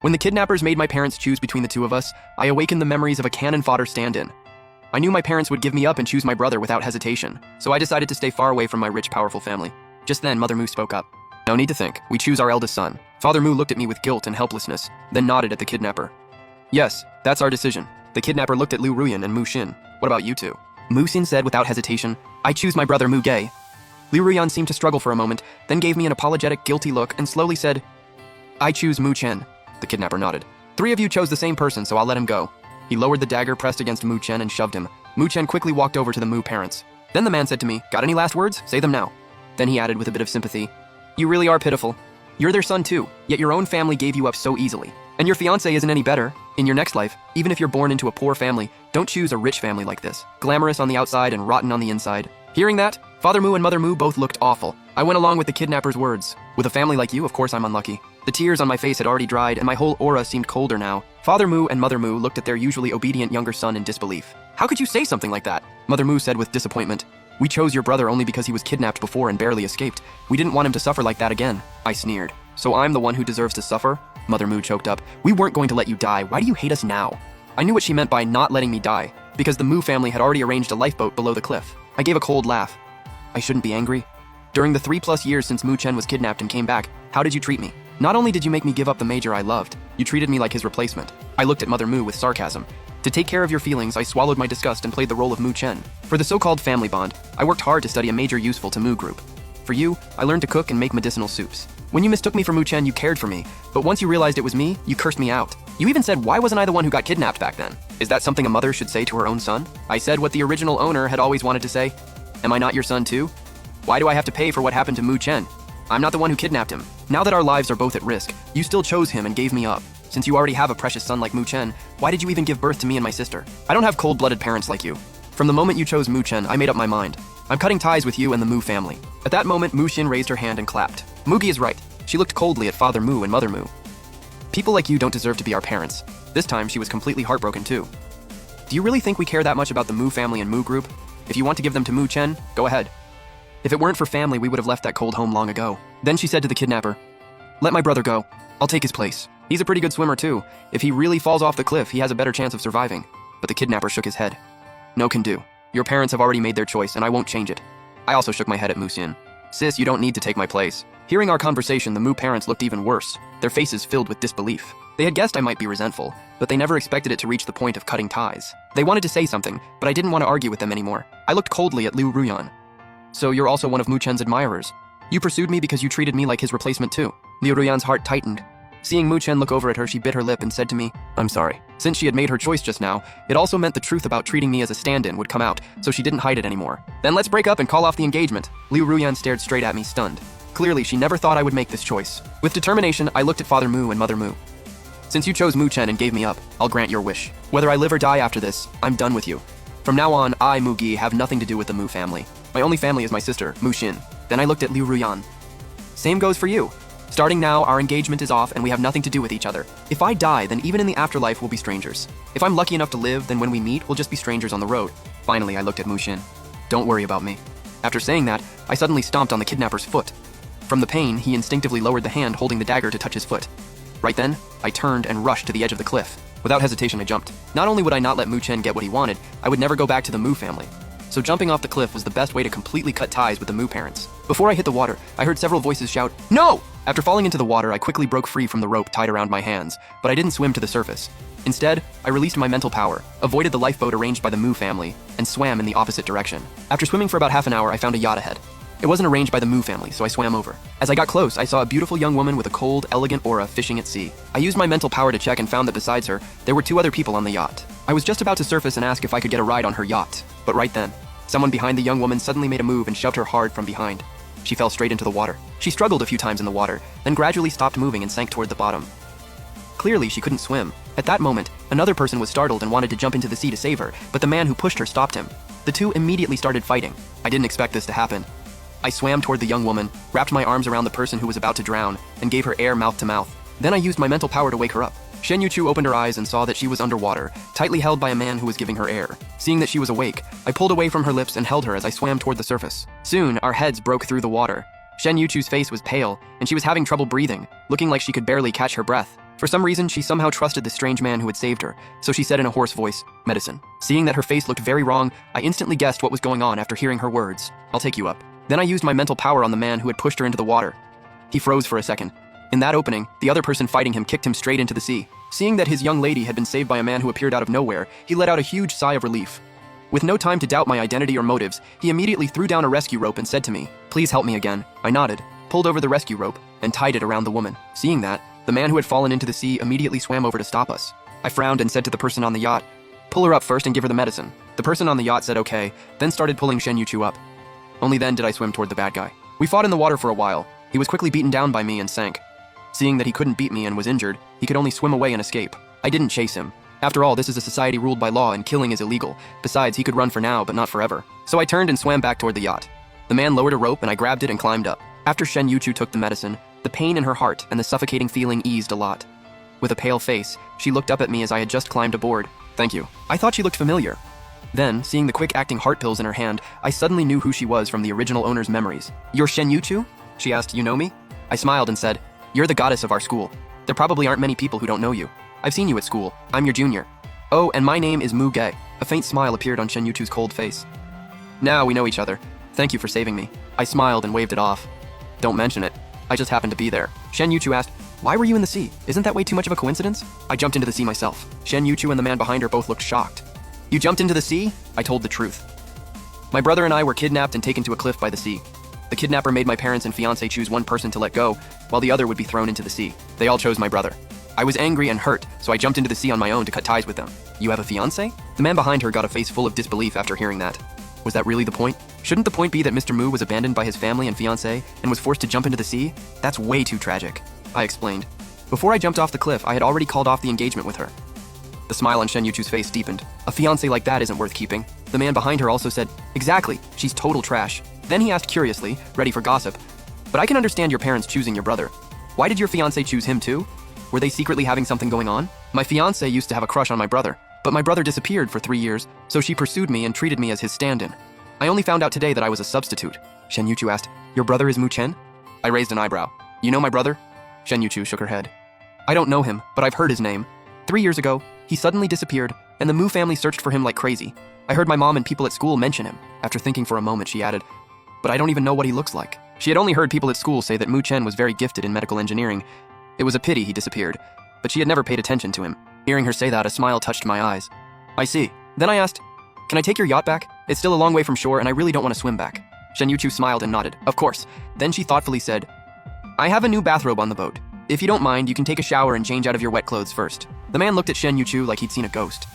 When the kidnappers made my parents choose between the two of us, I awakened the memories of a cannon fodder stand-in. I knew my parents would give me up and choose my brother without hesitation, so I decided to stay far away from my rich, powerful family. Just then, Mother Moo spoke up. No need to think. We choose our eldest son. Father Moo looked at me with guilt and helplessness, then nodded at the kidnapper. Yes, that's our decision. The kidnapper looked at Liu Ruyan and Mu Xin. What about you two? Mu Xin said without hesitation, I choose my brother Mu Ge. Liu Ruyan seemed to struggle for a moment, then gave me an apologetic, guilty look and slowly said, I choose Mu Chen. The kidnapper nodded. 3 of you chose the same person, so I'll let him go. He lowered the dagger pressed against Mu Chen and shoved him. Mu Chen quickly walked over to the Mu parents. Then the man said to me, got any last words? Say them now. Then he added with a bit of sympathy, you really are pitiful. You're their son too, yet your own family gave you up so easily. And your fiancé isn't any better. In your next life, even if you're born into a poor family, don't choose a rich family like this. Glamorous on the outside and rotten on the inside. Hearing that, Father Moo and Mother Moo both looked awful. I went along with the kidnapper's words. With a family like you, of course I'm unlucky. The tears on my face had already dried and my whole aura seemed colder now. Father Moo and Mother Moo looked at their usually obedient younger son in disbelief. How could you say something like that? Mother Moo said with disappointment. We chose your brother only because he was kidnapped before and barely escaped. We didn't want him to suffer like that again. I sneered. So I'm the one who deserves to suffer? Mother Moo choked up. We weren't going to let you die. Why do you hate us now? I knew what she meant by not letting me die, because the Moo family had already arranged a lifeboat below the cliff. I gave a cold laugh. I shouldn't be angry. During the 3+ years since Mu Chen was kidnapped and came back, how did you treat me? Not only did you make me give up the major I loved, you treated me like his replacement. I looked at Mother Moo with sarcasm. To take care of your feelings, I swallowed my disgust and played the role of Mu Chen. For the so-called family bond, I worked hard to study a major useful to Mu group. For you, I learned to cook and make medicinal soups. When you mistook me for Mu Chen, you cared for me, but once you realized it was me, you cursed me out. You even said, why wasn't I the one who got kidnapped back then? Is that something a mother should say to her own son? I said what the original owner had always wanted to say. Am I not your son too? Why do I have to pay for what happened to Mu Chen? I'm not the one who kidnapped him. Now that our lives are both at risk, you still chose him and gave me up. Since you already have a precious son like Mu Chen, why did you even give birth to me and my sister? I don't have cold-blooded parents like you. From the moment you chose Mu Chen, I made up my mind. I'm cutting ties with you and the Mu family. At that moment, Mu Xin raised her hand and clapped. Mugi is right. She looked coldly at Father Moo and Mother Moo. People like you don't deserve to be our parents. This time, she was completely heartbroken too. Do you really think we care that much about the Mu family and Mu group? If you want to give them to Mu Chen, go ahead. If it weren't for family, we would have left that cold home long ago. Then she said to the kidnapper, let my brother go. I'll take his place. He's a pretty good swimmer too. If he really falls off the cliff, he has a better chance of surviving. But the kidnapper shook his head. No can do. Your parents have already made their choice and I won't change it. I also shook my head at Mu Xin. Sis, you don't need to take my place. Hearing our conversation, the Mu parents looked even worse, their faces filled with disbelief. They had guessed I might be resentful, but they never expected it to reach the point of cutting ties. They wanted to say something, but I didn't want to argue with them anymore. I looked coldly at Liu Ruyan. So you're also one of Mu Chen's admirers. You pursued me because you treated me like his replacement too. Liu Ruyan's heart tightened. Seeing Mu Chen look over at her, she bit her lip and said to me, I'm sorry. Since she had made her choice just now, it also meant the truth about treating me as a stand-in would come out, so she didn't hide it anymore. Then let's break up and call off the engagement. Liu Ruyan stared straight at me, stunned. Clearly, she never thought I would make this choice. With determination, I looked at Father Moo and Mother Moo. Since you chose Mu Chen and gave me up, I'll grant your wish. Whether I live or die after this, I'm done with you. From now on, I, Mu Gi, have nothing to do with the Mu family. My only family is my sister, Mu Xin. Then I looked at Liu Ruyan. Same goes for you. Starting now, our engagement is off and we have nothing to do with each other. If I die, then even in the afterlife we'll be strangers. If I'm lucky enough to live, then when we meet, we'll just be strangers on the road. Finally, I looked at Mu Xin. Don't worry about me. After saying that, I suddenly stomped on the kidnapper's foot. From the pain, he instinctively lowered the hand holding the dagger to touch his foot. Right then, I turned and rushed to the edge of the cliff. Without hesitation, I jumped. Not only would I not let Mu Chen get what he wanted, I would never go back to the Mu family. So jumping off the cliff was the best way to completely cut ties with the Mu parents. Before I hit the water, I heard several voices shout, "No!" After falling into the water, I quickly broke free from the rope tied around my hands, but I didn't swim to the surface. Instead, I released my mental power, avoided the lifeboat arranged by the Mu family, and swam in the opposite direction. After swimming for about half an hour, I found a yacht ahead. It wasn't arranged by the Mu family, so I swam over. As I got close, I saw a beautiful young woman with a cold, elegant aura fishing at sea. I used my mental power to check and found that besides her, there were 2 other people on the yacht. I was just about to surface and ask if I could get a ride on her yacht, but right then, someone behind the young woman suddenly made a move and shoved her hard from behind. She fell straight into the water. She struggled a few times in the water, then gradually stopped moving and sank toward the bottom. Clearly, she couldn't swim. At that moment, another person was startled and wanted to jump into the sea to save her, but the man who pushed her stopped him. The two immediately started fighting. I didn't expect this to happen. I swam toward the young woman, wrapped my arms around the person who was about to drown, and gave her air mouth to mouth. Then I used my mental power to wake her up. Shen Yuchu opened her eyes and saw that she was underwater, tightly held by a man who was giving her air. Seeing that she was awake, I pulled away from her lips and held her as I swam toward the surface. Soon, our heads broke through the water. Shen Yuchu's face was pale, and she was having trouble breathing, looking like she could barely catch her breath. For some reason, she somehow trusted the strange man who had saved her, so she said in a hoarse voice, "Medicine." Seeing that her face looked very wrong, I instantly guessed what was going on after hearing her words. "I'll take you up." Then I used my mental power on the man who had pushed her into the water. He froze for a second. In that opening, the other person fighting him kicked him straight into the sea. Seeing that his young lady had been saved by a man who appeared out of nowhere, he let out a huge sigh of relief. With no time to doubt my identity or motives, he immediately threw down a rescue rope and said to me, "Please help me again." I nodded, pulled over the rescue rope, and tied it around the woman. Seeing that, the man who had fallen into the sea immediately swam over to stop us. I frowned and said to the person on the yacht, "Pull her up first and give her the medicine." The person on the yacht said okay, then started pulling Shen Yuchu up. Only then did I swim toward the bad guy. We fought in the water for a while. He was quickly beaten down by me and sank. Seeing that he couldn't beat me and was injured, he could only swim away and escape. I didn't chase him. After all, this is a society ruled by law and killing is illegal. Besides, he could run for now, but not forever. So I turned and swam back toward the yacht. The man lowered a rope and I grabbed it and climbed up. After Shen Yuchu took the medicine, the pain in her heart and the suffocating feeling eased a lot. With a pale face, she looked up at me as I had just climbed aboard. "Thank you." I thought she looked familiar. Then, seeing the quick-acting heart pills in her hand, I suddenly knew who she was from the original owner's memories. "You're Shen Yuchu?" She asked, "You know me?" I smiled and said, "You're the goddess of our school. There probably aren't many people who don't know you. I've seen you at school. I'm your junior. Oh, and my name is Mu Ge." A faint smile appeared on Shen Yuchu's cold face. "Now we know each other. Thank you for saving me." I smiled and waved it off. "Don't mention it. I just happened to be there." Shen Yuchu asked, "Why were you in the sea? Isn't that way too much of a coincidence?" I jumped into the sea myself. Shen Yuchu and the man behind her both looked shocked. "You jumped into the sea?" I told the truth. "My brother and I were kidnapped and taken to a cliff by the sea. The kidnapper made my parents and fiancé choose one person to let go, while the other would be thrown into the sea. They all chose my brother. I was angry and hurt, so I jumped into the sea on my own to cut ties with them." "You have a fiancé?" The man behind her got a face full of disbelief after hearing that. Was that really the point? Shouldn't the point be that Mr. Mu was abandoned by his family and fiancé and was forced to jump into the sea? That's way too tragic. I explained. Before I jumped off the cliff, I had already called off the engagement with her. The smile on Shen Yuchu's face deepened. "A fiancé like that isn't worth keeping." The man behind her also said, "Exactly, she's total trash." Then he asked curiously, ready for gossip, "But I can understand your parents choosing your brother. Why did your fiancé choose him too? Were they secretly having something going on?" "My fiancé used to have a crush on my brother, but my brother disappeared for 3 years, so she pursued me and treated me as his stand-in. I only found out today that I was a substitute." Shen Yuchu asked, "Your brother is Mu Chen?" I raised an eyebrow. "You know my brother?" Shen Yuchu shook her head. "I don't know him, but I've heard his name. 3 years ago, he suddenly disappeared, and the Mu family searched for him like crazy. I heard my mom and people at school mention him." After thinking for a moment, she added, "But I don't even know what he looks like." She had only heard people at school say that Mu Chen was very gifted in medical engineering. It was a pity he disappeared, but she had never paid attention to him. Hearing her say that, a smile touched my eyes. "I see." Then I asked, "Can I take your yacht back? It's still a long way from shore, and I really don't want to swim back." Shen Yuchu smiled and nodded. "Of course." Then she thoughtfully said, "I have a new bathrobe on the boat. If you don't mind, you can take a shower and change out of your wet clothes first." The man looked at Shen Yuchu like he'd seen a ghost.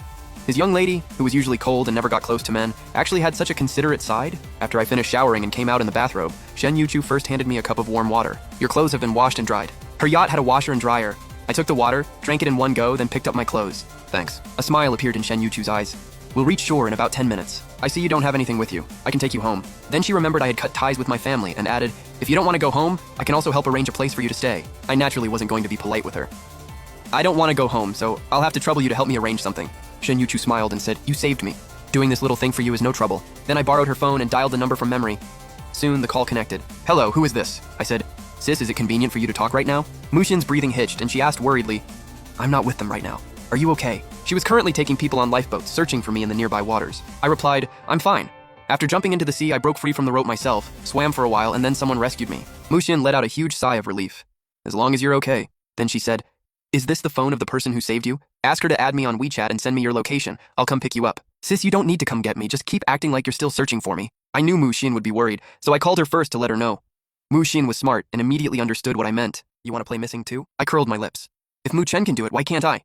His young lady, who was usually cold and never got close to men, actually had such a considerate side. After I finished showering and came out in the bathrobe, Shen Yuchu first handed me a cup of warm water. "Your clothes have been washed and dried." Her yacht had a washer and dryer. I took the water, drank it in one go, then picked up my clothes. "Thanks." A smile appeared in Shen Yuchu's eyes. "We'll reach shore in about 10 minutes. I see you don't have anything with you. I can take you home." Then she remembered I had cut ties with my family and added, "If you don't want to go home, I can also help arrange a place for you to stay." I naturally wasn't going to be polite with her. "I don't want to go home, so I'll have to trouble you to help me arrange something." Shen Yuchu smiled and said, "You saved me. Doing this little thing for you is no trouble." Then I borrowed her phone and dialed the number from memory. Soon, the call connected. "Hello, who is this?" I said, "Sis, is it convenient for you to talk right now?" Mushin's breathing hitched, and she asked worriedly, "I'm not with them right now. Are you okay?" She was currently taking people on lifeboats, searching for me in the nearby waters. I replied, "I'm fine." After jumping into the sea, I broke free from the rope myself, swam for a while, and then someone rescued me. Mushin let out a huge sigh of relief. "As long as you're okay." Then she said, "Is this the phone of the person who saved you? Ask her to add me on WeChat and send me your location. I'll come pick you up." "Sis, you don't need to come get me. Just keep acting like you're still searching for me." I knew Mushin would be worried, so I called her first to let her know. Mushin was smart and immediately understood what I meant. "You want to play missing too?" I curled my lips. "If Mu Chen can do it, why can't I?"